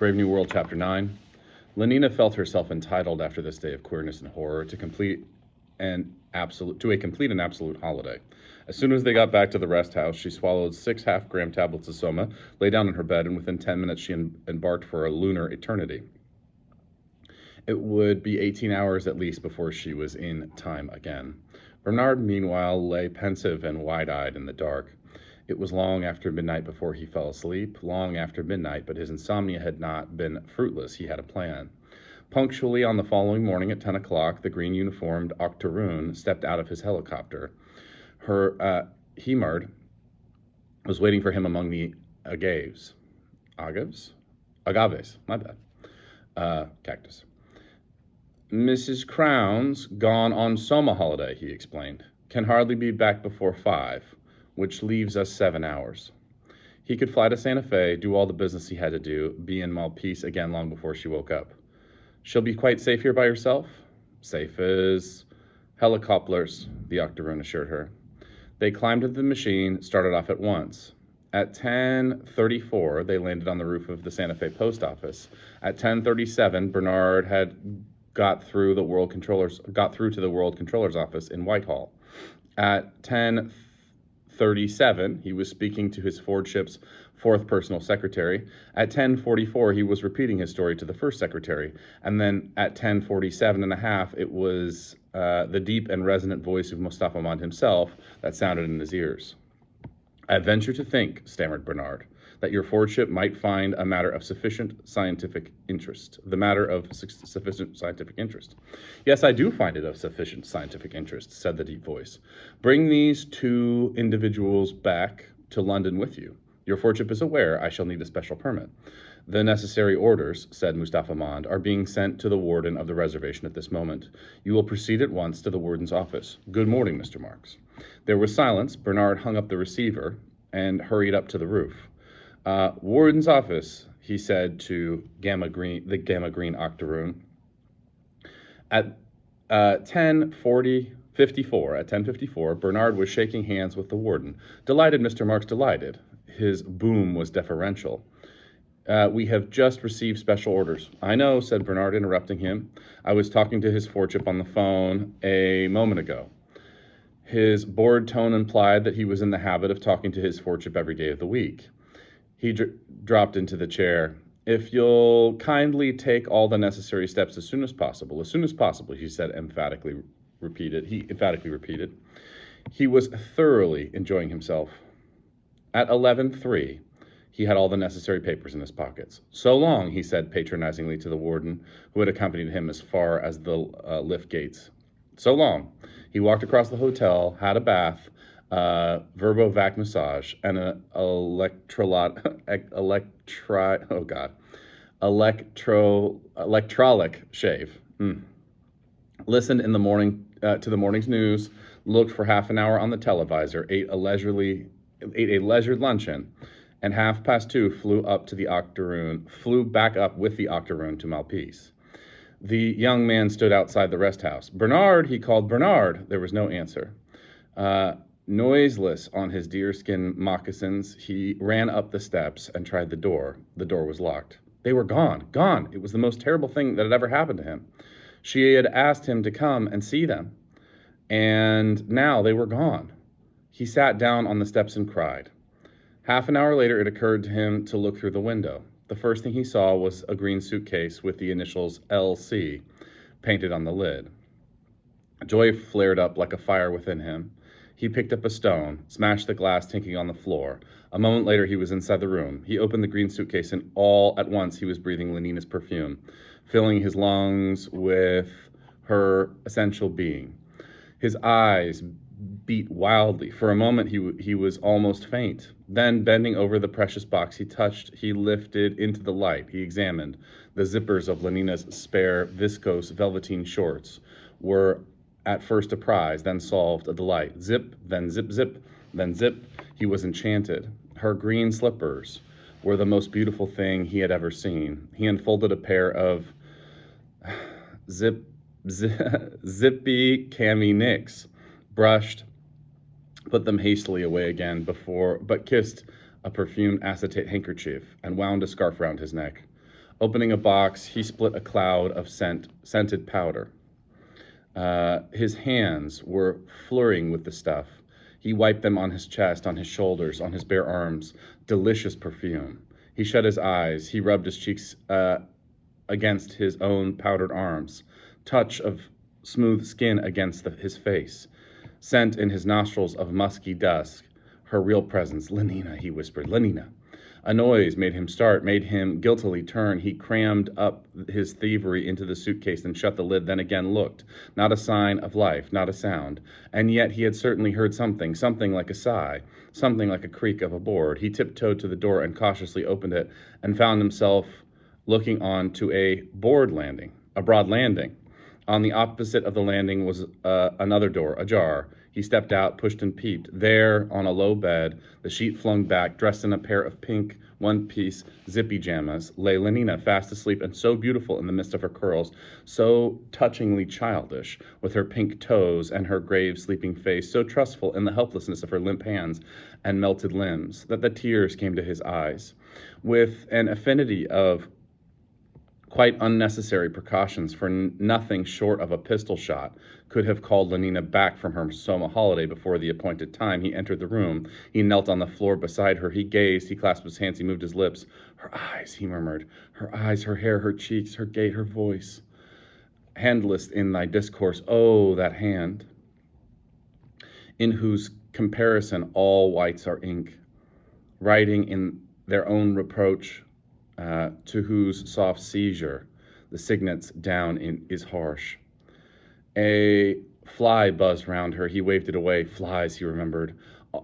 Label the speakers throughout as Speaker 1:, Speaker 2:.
Speaker 1: Brave New World, Chapter 9. Lenina felt herself entitled after this day of queerness and horror to a complete and absolute holiday. As soon as they got back to the rest house, she swallowed 6 half-gram tablets of soma, lay down in her bed, and within 10 minutes she embarked for a lunar eternity. It would be 18 hours at least before she was in time again. Bernard, meanwhile, lay pensive and wide-eyed in the dark. It was long after midnight before he fell asleep, long after midnight, but his insomnia had not been fruitless. He had a plan. Punctually on the following morning at 10 o'clock, the green-uniformed octoroon stepped out of his helicopter. Her Hemard was waiting for him among the agaves. Agaves, my bad. Cactus. Mrs. Crown's gone on soma holiday, he explained. Can hardly be back before 5, which leaves us 7 hours. He could fly to Santa Fe, do all the business he had to do, be in Malpise again long before she woke up. She'll be quite safe here by herself? Safe as helicopters, the octoroon assured her. They climbed into the machine, started off at once. At 10:34, they landed on the roof of the Santa Fe post office. At 10:37, Bernard had got through to the World Controller's office in Whitehall. At 10:37, he was speaking to his Fordship's 4th personal secretary. At 10:44, he was repeating his story to the 1st secretary. And then at 10:47 and a half, it was the deep and resonant voice of Mostafa Mond himself that sounded in his ears. I venture to think, stammered Bernard, that your Fordship might find a matter of sufficient scientific interest. Yes, I do find it of sufficient scientific interest, said the deep voice. Bring these 2 individuals back to London with you. Your Fordship is aware I shall need a special permit. The necessary orders, said Mostafa Mond, are being sent to the warden of the reservation at this moment. You will proceed at once to the warden's office. Good morning, Mr. Marks. There was silence. Bernard hung up the receiver and hurried up to the roof. Warden's office, he said to the Gamma Green octoroon. At 10:54, Bernard was shaking hands with the warden. Delighted, Mr. Marks, delighted. His boom was deferential. We have just received special orders. I know, said Bernard, interrupting him. I was talking to his Fordship on the phone a moment ago. His bored tone implied that he was in the habit of talking to his Fordship every day of the week. He dropped into the chair. If you'll kindly take all the necessary steps as soon as possible, he said, emphatically repeated. He was thoroughly enjoying himself. At 11:03, he had all the necessary papers in his pockets. So long, he said patronizingly to the warden, who had accompanied him as far as the lift gates. So long. He walked across the hotel, had a bath, Verbovac massage, and an electrolyc shave. Listened in the morning to the morning's news, looked for half an hour on the televisor, ate a leisured luncheon, and 2:30 flew back up with the octoroon to Malpise. The young man stood outside the rest house. Bernard, he called, Bernard. There was no answer. Noiseless on his deerskin moccasins, he ran up the steps and tried the door. The door was locked. They were gone. It was the most terrible thing that had ever happened to him. She had asked him to come and see them, and now they were gone. He sat down on the steps and cried. Half an hour later, it occurred to him to look through the window. The first thing he saw was a green suitcase with the initials LC painted on the lid. Joy flared up like a fire within him. He picked up a stone, smashed the glass, tinkling on the floor. A moment later, he was inside the room. He opened the green suitcase, and all at once he was breathing Lenina's perfume, filling his lungs with her essential being. His eyes beat wildly. For a moment, he was almost faint. Then, bending over the precious box he lifted into the light. He examined. The zippers of Lenina's spare viscose velveteen shorts were at first a prize, then solved a delight. Zip, then zip, zip, then zip. He was enchanted. Her green slippers were the most beautiful thing he had ever seen. He unfolded a pair of zippy cami nicks, brushed, put them hastily away again but kissed a perfumed acetate handkerchief and wound a scarf round his neck. Opening a box, he split a cloud of scented powder. His hands were flurrying with the stuff. He wiped them on his chest, on his shoulders, on his bare arms. Delicious perfume. He shut his eyes. He rubbed his cheeks against his own powdered arms. Touch of smooth skin against his face. Scent in his nostrils of musky dusk. Her real presence. Lenina, he whispered. Lenina. A noise made him start, made him guiltily turn. He crammed up his thievery into the suitcase and shut the lid, then again looked. Not a sign of life, not a sound. And yet he had certainly heard something, something like a sigh, something like a creak of a board. He tiptoed to the door and cautiously opened it and found himself looking on to a broad landing. On the opposite of the landing was another door, ajar. He stepped out, pushed and peeped. There, on a low bed, the sheet flung back, dressed in a pair of pink one-piece zippy jammas, lay Lenina, fast asleep and so beautiful in the midst of her curls, so touchingly childish, with her pink toes and her grave sleeping face, so trustful in the helplessness of her limp hands and melted limbs, that the tears came to his eyes. With an affinity of quite unnecessary precautions, for nothing short of a pistol shot could have called Lenina back from her Soma holiday before the appointed time. He entered the room. He knelt on the floor beside her. He gazed. He clasped his hands. He moved his lips. Her eyes, he murmured. Her eyes, her hair, her cheeks, her gait, her voice. Handless in thy discourse, oh, that hand, in whose comparison all whites are ink, writing in their own reproach, to whose soft seizure the signet's down is harsh. A fly buzzed round her. He waved it away. Flies, he remembered,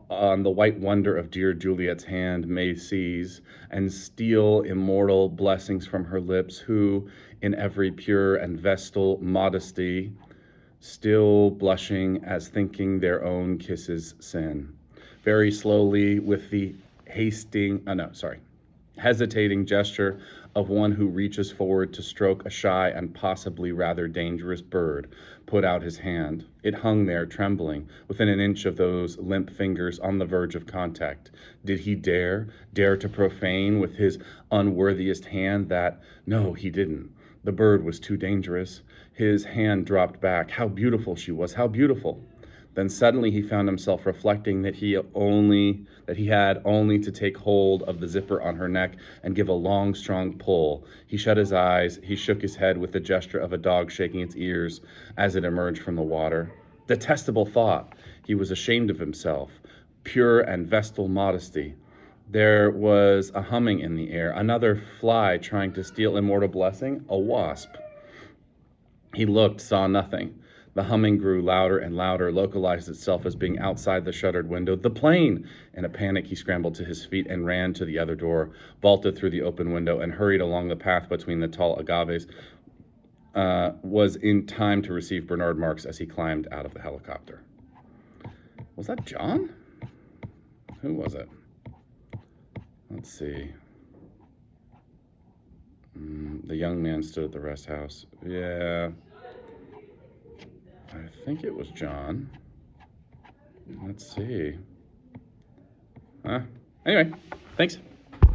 Speaker 1: on the white wonder of dear Juliet's hand may seize and steal immortal blessings from her lips, who, in every pure and vestal modesty, still blushing as thinking their own kisses sin. Very slowly, with the hesitating gesture of one who reaches forward to stroke a shy and possibly rather dangerous bird, put out his hand. It hung there, trembling, within an inch of those limp fingers on the verge of contact. Did he dare to profane with his unworthiest hand that? No, he didn't. The bird was too dangerous. His hand dropped back. How beautiful she was, how beautiful. Then suddenly he found himself reflecting that he had only to take hold of the zipper on her neck and give a long, strong pull. He shut his eyes. He shook his head with the gesture of a dog shaking its ears as it emerged from the water. Detestable thought. He was ashamed of himself. Pure and vestal modesty. There was a humming in the air. Another fly trying to steal immortal blessing. A wasp. He looked, saw nothing. The humming grew louder and louder, localized itself as being outside the shuttered window. The plane! In a panic, he scrambled to his feet and ran to the other door, vaulted through the open window, and hurried along the path between the tall agaves. Was in time to receive Bernard Marx as he climbed out of the helicopter. Was that John? Who was it? Let's see. The young man stood at the rest house. Yeah. I think it was John. Let's see. Anyway, thanks.